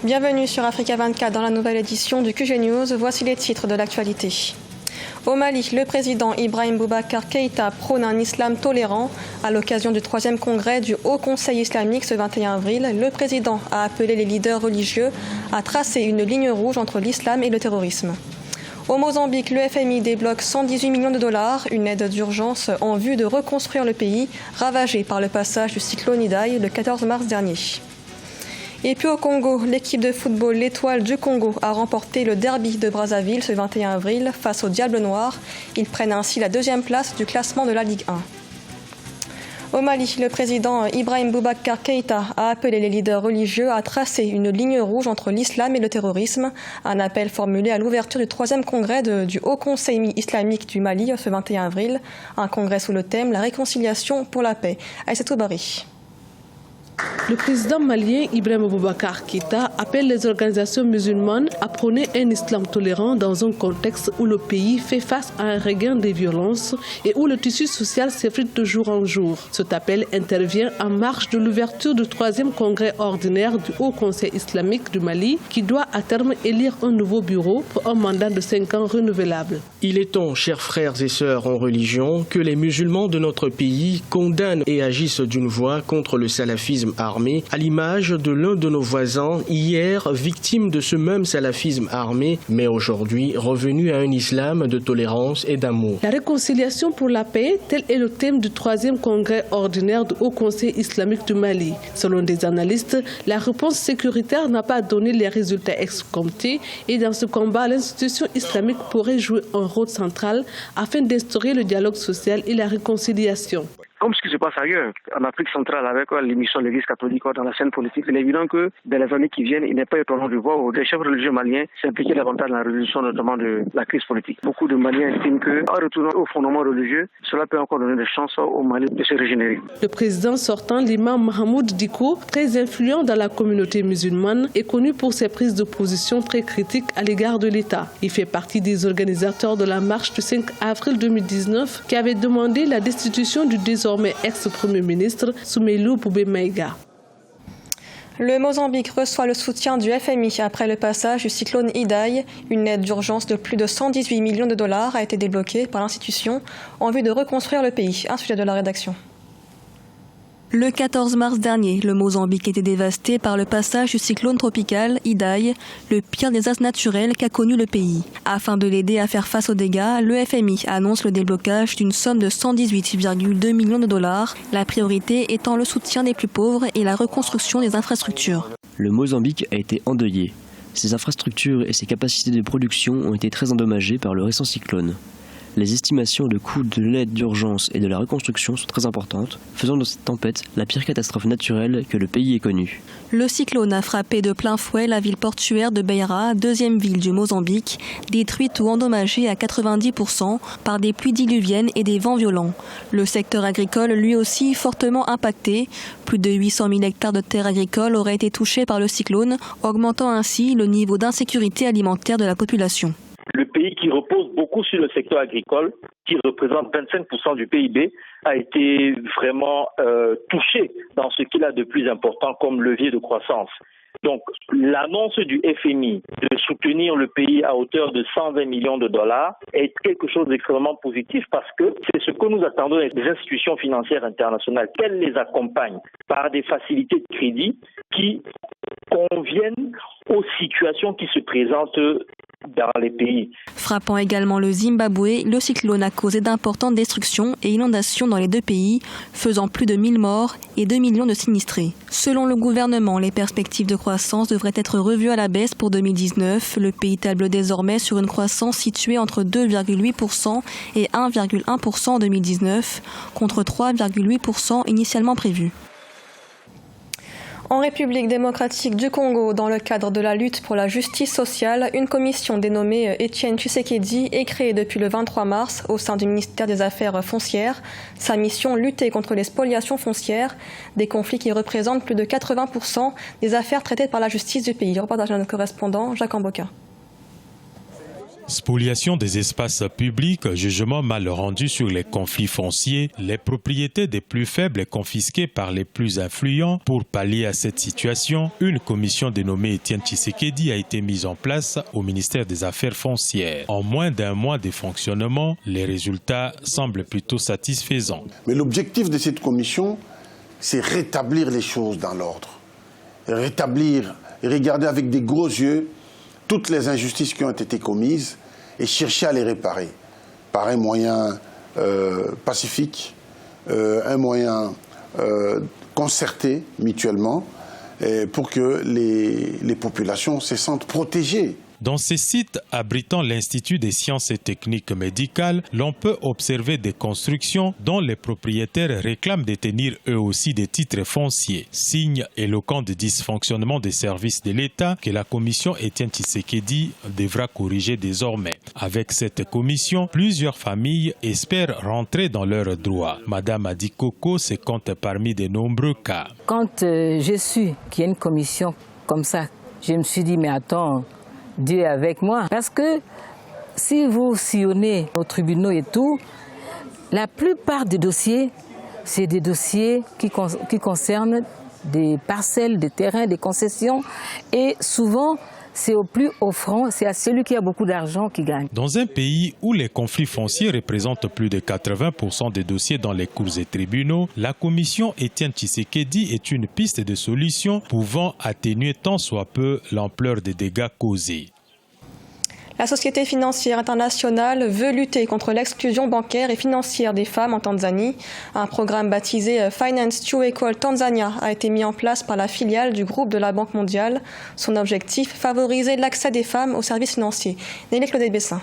Bienvenue sur Africa 24 dans la nouvelle édition du QG News. Voici les titres de l'actualité. Au Mali, le président Ibrahim Boubacar Keïta prône un islam tolérant. À l'occasion du 3e congrès du Haut Conseil islamique ce 21 avril, le président a appelé les leaders religieux à tracer une ligne rouge entre l'islam et le terrorisme. Au Mozambique, le FMI débloque 118 millions de dollars, une aide d'urgence en vue de reconstruire le pays, ravagé par le passage du cyclone Idai le 14 mars dernier. Et puis au Congo, l'équipe de football L'Étoile du Congo a remporté le derby de Brazzaville ce 21 avril face au Diable Noir. Ils prennent ainsi la 2e place du classement de la Ligue 1. Au Mali, le président Ibrahim Boubacar Keïta a appelé les leaders religieux à tracer une ligne rouge entre l'islam et le terrorisme. Un appel formulé à l'ouverture du 3e congrès du Haut Conseil islamique du Mali ce 21 avril. Un congrès sous le thème « La réconciliation pour la paix ». Aïssatou Bari. Le président malien Ibrahim Boubacar Keïta appelle les organisations musulmanes à prôner un islam tolérant dans un contexte où le pays fait face à un regain des violences et où le tissu social s'effrite de jour en jour. Cet appel intervient en marge de l'ouverture du 3e congrès ordinaire du Haut Conseil islamique du Mali qui doit à terme élire un nouveau bureau pour un mandat de 5 ans renouvelable. Il est temps, chers frères et sœurs en religion, que les musulmans de notre pays condamnent et agissent d'une voix contre le salafisme armé, à l'image de l'un de nos voisins, hier victime de ce même salafisme armé, mais aujourd'hui revenu à un islam de tolérance et d'amour. La réconciliation pour la paix, tel est le thème du 3e congrès ordinaire du Haut Conseil islamique du Mali. Selon des analystes, la réponse sécuritaire n'a pas donné les résultats escomptés et dans ce combat, l'institution islamique pourrait jouer un rôle central afin d'instaurer le dialogue social et la réconciliation. Comme ce qui se passe ailleurs, en Afrique centrale, avec l'émission de l'Église catholique dans la scène politique, il est évident que dans les années qui viennent, il n'est pas étonnant de voir des chefs religieux maliens s'impliquer davantage dans la résolution notamment de la crise politique. Beaucoup de Maliens estiment qu'en retournant aux fondements religieux, cela peut encore donner des chances au Mali de se régénérer. Le président sortant, l'imam Mahmoud Dicko, très influent dans la communauté musulmane, est connu pour ses prises de position très critiques à l'égard de l'État. Il fait partie des organisateurs de la marche du 5 avril 2019 qui avait demandé la destitution du désormais ex-premier ministre Soumeilou Boubé Maïga. Le Mozambique reçoit le soutien du FMI après le passage du cyclone Idai. Une aide d'urgence de plus de 118 millions de dollars a été débloquée par l'institution en vue de reconstruire le pays. Un sujet de la rédaction. Le 14 mars dernier, le Mozambique était dévasté par le passage du cyclone tropical Idai, le pire désastre naturel qu'a connu le pays. Afin de l'aider à faire face aux dégâts, le FMI annonce le déblocage d'une somme de 118,2 millions de dollars, la priorité étant le soutien des plus pauvres et la reconstruction des infrastructures. Le Mozambique a été endeuillé. Ses infrastructures et ses capacités de production ont été très endommagées par le récent cyclone. Les estimations de coûts de l'aide d'urgence et de la reconstruction sont très importantes, faisant de cette tempête la pire catastrophe naturelle que le pays ait connue. Le cyclone a frappé de plein fouet la ville portuaire de Beira, 2e ville du Mozambique, détruite ou endommagée à 90% par des pluies diluviennes et des vents violents. Le secteur agricole, lui aussi, fortement impacté. Plus de 800 000 hectares de terres agricoles auraient été touchés par le cyclone, augmentant ainsi le niveau d'insécurité alimentaire de la population. Le pays qui repose beaucoup sur le secteur agricole, qui représente 25% du PIB, a été vraiment touché dans ce qu'il a de plus important comme levier de croissance. Donc, l'annonce du FMI de soutenir le pays à hauteur de 120 millions de dollars est quelque chose d'extrêmement positif parce que c'est ce que nous attendons des institutions financières internationales, qu'elles les accompagnent par des facilités de crédit qui conviennent aux situations qui se présentent dans les pays. Frappant également le Zimbabwe, le cyclone a causé d'importantes destructions et inondations dans les deux pays, faisant plus de 1000 morts et 2 millions de sinistrés. Selon le gouvernement, les perspectives de croissance devraient être revues à la baisse pour 2019. Le pays table désormais sur une croissance située entre 2,8% et 1,1% en 2019, contre 3,8% initialement prévu. En République démocratique du Congo, dans le cadre de la lutte pour la justice sociale, une commission dénommée Étienne Tshisekedi est créée depuis le 23 mars au sein du ministère des Affaires foncières. Sa mission, lutter contre les spoliations foncières, des conflits qui représentent plus de 80% des affaires traitées par la justice du pays. Reportage de notre correspondant Jacques Amboka. Spoliation des espaces publics, jugement mal rendu sur les conflits fonciers, les propriétés des plus faibles confisquées par les plus influents. Pour pallier à cette situation, une commission dénommée Etienne Tshisekedi a été mise en place au ministère des Affaires foncières. En moins d'un mois de fonctionnement, les résultats semblent plutôt satisfaisants. Mais l'objectif de cette commission, c'est rétablir les choses dans l'ordre. Rétablir et regarder avec des gros yeux toutes les injustices qui ont été commises et chercher à les réparer par un moyen pacifique, un moyen concerté mutuellement pour que les populations se sentent protégées. Dans ces sites abritant l'Institut des sciences et techniques médicales, l'on peut observer des constructions dont les propriétaires réclament détenir eux aussi des titres fonciers. Signe éloquent de dysfonctionnement des services de l'État que la commission Etienne Tshisekedi devra corriger désormais. Avec cette commission, plusieurs familles espèrent rentrer dans leurs droits. Madame Adikoko se compte parmi de nombreux cas. Quand j'ai su qu'il y a une commission comme ça, je me suis dit, mais attends, Dieu est avec moi. Parce que si vous sillonnez aux tribunaux et tout, la plupart des dossiers, c'est des dossiers qui concernent des parcelles, des terrains, des concessions. Et souvent, c'est au plus offrant, c'est à celui qui a beaucoup d'argent qui gagne. Dans un pays où les conflits fonciers représentent plus de 80% des dossiers dans les cours et tribunaux, la commission Etienne Tshisekedi est une piste de solution pouvant atténuer tant soit peu l'ampleur des dégâts causés. La Société financière internationale veut lutter contre l'exclusion bancaire et financière des femmes en Tanzanie. Un programme baptisé Finance to Equal Tanzania a été mis en place par la filiale du groupe de la Banque mondiale. Son objectif, favoriser l'accès des femmes aux services financiers. Nelly Claudette Bessin.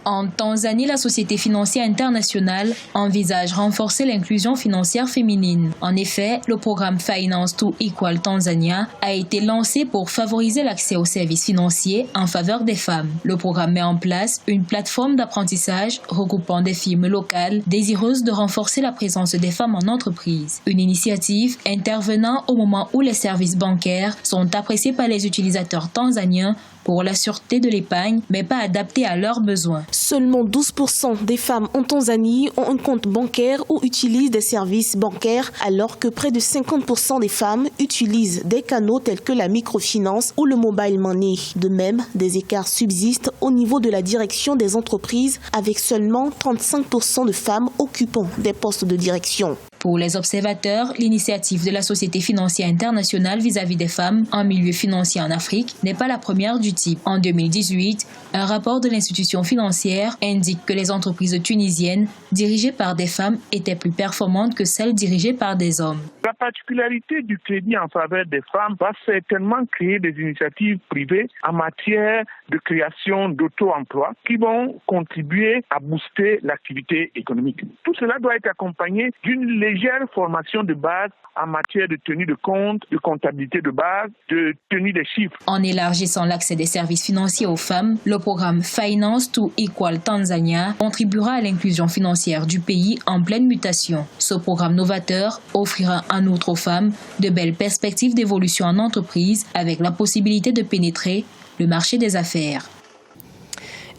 En Tanzanie, la Société financière internationale envisage renforcer l'inclusion financière féminine. En effet, le programme Finance to Equal Tanzania a été lancé pour favoriser l'accès aux services financiers en faveur des femmes. Le programme met en place une plateforme d'apprentissage regroupant des firmes locales désireuses de renforcer la présence des femmes en entreprise. Une initiative intervenant au moment où les services bancaires sont appréciés par les utilisateurs tanzaniens pour la sûreté de l'épargne, mais pas adaptée à leurs besoins. Seulement 12% des femmes en Tanzanie ont un compte bancaire ou utilisent des services bancaires, alors que près de 50% des femmes utilisent des canaux tels que la microfinance ou le mobile money. De même, des écarts subsistent au niveau de la direction des entreprises, avec seulement 35% de femmes occupant des postes de direction. Pour les observateurs, l'initiative de la Société financière internationale vis-à-vis des femmes en milieu financier en Afrique n'est pas la première du type. En 2018, un rapport de l'institution financière indique que les entreprises tunisiennes dirigées par des femmes étaient plus performantes que celles dirigées par des hommes. La particularité du crédit en faveur des femmes va certainement créer des initiatives privées en matière de création d'auto-emploi qui vont contribuer à booster l'activité économique. Tout cela doit être accompagné d'une légère formation de base en matière de tenue de compte, de comptabilité de base, de tenue des chiffres. En élargissant l'accès des services financiers aux femmes, le programme Finance to Equal Tanzania contribuera à l'inclusion financière du pays en pleine mutation. Ce programme novateur offrira en outre aux femmes de belles perspectives d'évolution en entreprise avec la possibilité de pénétrer le marché des affaires.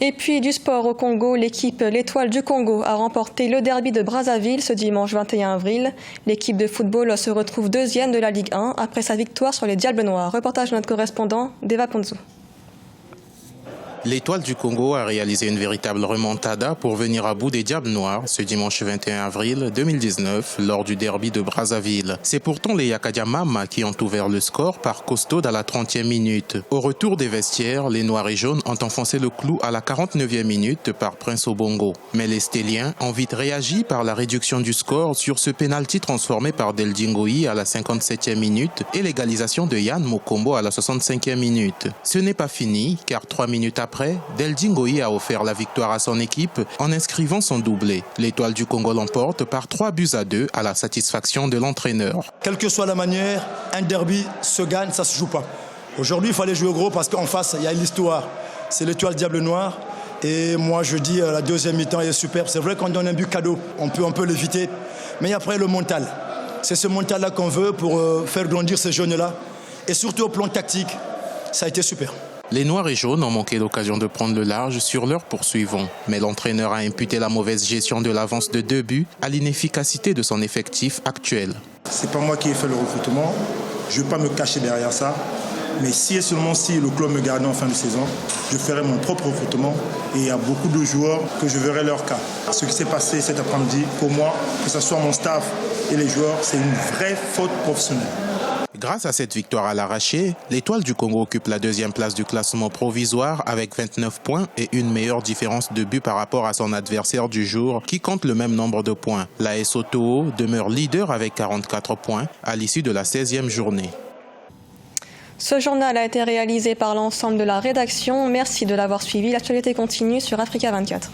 Et puis du sport au Congo, l'équipe L'Étoile du Congo a remporté le derby de Brazzaville ce dimanche 21 avril. L'équipe de football se retrouve deuxième de la Ligue 1 après sa victoire sur les Diables Noirs. Reportage de notre correspondant, Deva Ponzo. L'Étoile du Congo a réalisé une véritable remontada pour venir à bout des Diables Noirs ce dimanche 21 avril 2019 lors du derby de Brazzaville. C'est pourtant les Yakadiamama qui ont ouvert le score par Costaud à la 30e minute. Au retour des vestiaires, les Noirs et Jaunes ont enfoncé le clou à la 49e minute par Prince Obongo. Mais les Stéliens ont vite réagi par la réduction du score sur ce pénalty transformé par Del Dingoï à la 57e minute et l'égalisation de Yann Mokombo à la 65e minute. Ce n'est pas fini car 3 minutes après, Del Dingoï a offert la victoire à son équipe en inscrivant son doublé. L'Étoile du Congo l'emporte par 3-2 à la satisfaction de l'entraîneur. Quelle que soit la manière, un derby se gagne, ça se joue pas. Aujourd'hui, il fallait jouer gros parce qu'en face, il y a l'histoire. C'est l'Étoile Diable Noir. Et moi, je dis, la deuxième mi-temps est superbe. C'est vrai qu'on donne un but cadeau, on peut l'éviter. Mais après, le mental. C'est ce mental-là qu'on veut pour faire grandir ces jeunes-là. Et surtout au plan tactique, ça a été super. Les Noirs et Jaunes ont manqué l'occasion de prendre le large sur leurs poursuivants. Mais l'entraîneur a imputé la mauvaise gestion de l'avance de 2 buts à l'inefficacité de son effectif actuel. C'est pas moi qui ai fait le recrutement. Je ne vais pas me cacher derrière ça. Mais si et seulement si le club me gardait en fin de saison, je ferai mon propre recrutement. Et il y a beaucoup de joueurs que je verrai leur cas. Ce qui s'est passé cet après-midi, pour moi, que ce soit mon staff et les joueurs, c'est une vraie faute professionnelle. Grâce à cette victoire à l'arraché, l'Étoile du Congo occupe la 2e place du classement provisoire avec 29 points et une meilleure différence de but par rapport à son adversaire du jour qui compte le même nombre de points. L'AS Otoo demeure leader avec 44 points à l'issue de la 16e journée. Ce journal a été réalisé par l'ensemble de la rédaction. Merci de l'avoir suivi. L'actualité continue sur Africa 24.